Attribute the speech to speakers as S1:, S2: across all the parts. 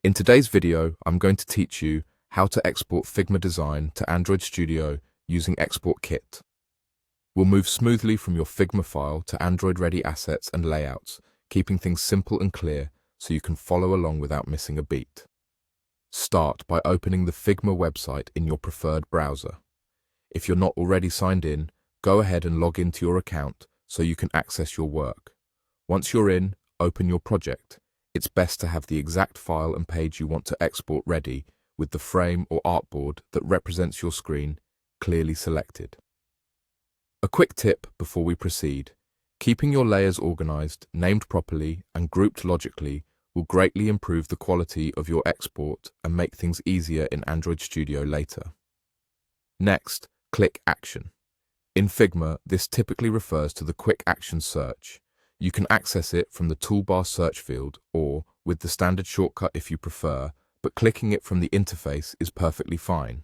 S1: In today's video, I'm going to teach you how to export Figma design to Android Studio using Export Kit. We'll move smoothly from your Figma file to Android-ready assets and layouts, keeping things simple and clear so you can follow along without missing a beat. Start by opening the Figma website in your preferred browser. If you're not already signed in, go ahead and log into your account so you can access your work. Once you're in, open your project. It's best to have the exact file and page you want to export ready with the frame or artboard that represents your screen clearly selected. A quick tip before we proceed: keeping your layers organized, named properly, and grouped logically will greatly improve the quality of your export and make things easier in Android Studio later. Next, click Action. In Figma, this typically refers to the Quick Action search. You can access it from the toolbar search field or with the standard shortcut if you prefer, but clicking it from the interface is perfectly fine.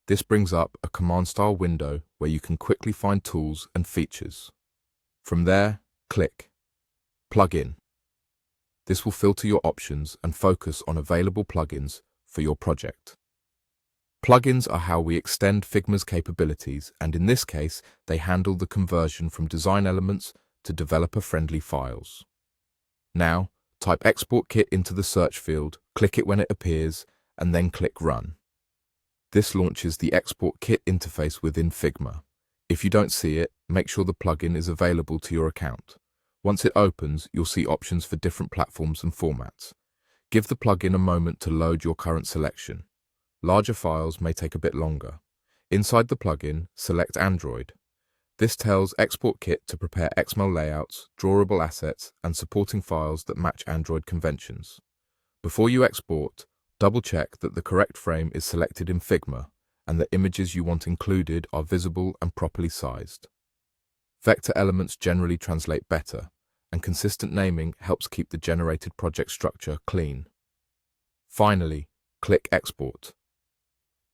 S1: This brings up a command-style window where you can quickly find tools and features. From there, click Plugin. This will filter your options and focus on available plugins for your project. Plugins are how we extend Figma's capabilities, and in this case, they handle the conversion from design elements to developer-friendly files. Now, type Export Kit into the search field, click it when it appears, and then click Run. This launches the Export Kit interface within Figma. If you don't see it, make sure the plugin is available to your account. Once it opens, you'll see options for different platforms and formats. Give the plugin a moment to load your current selection. Larger files may take a bit longer. Inside the plugin, select Android. This tells Export Kit to prepare XML layouts, drawable assets, and supporting files that match Android conventions. Before you export, double-check that the correct frame is selected in Figma and the images you want included are visible and properly sized. Vector elements generally translate better, and consistent naming helps keep the generated project structure clean. Finally, click Export.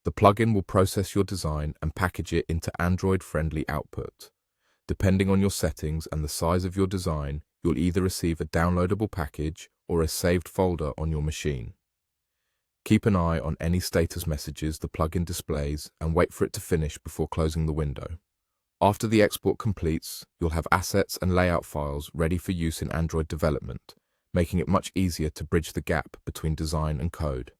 S1: The plugin will process your design and package it into Android-friendly output. Depending on your settings and the size of your design, you'll either receive a downloadable package or a saved folder on your machine. Keep an eye on any status messages the plugin displays and wait for it to finish before closing the window. After the export completes, you'll have assets and layout files ready for use in Android development, making it much easier to bridge the gap between design and code.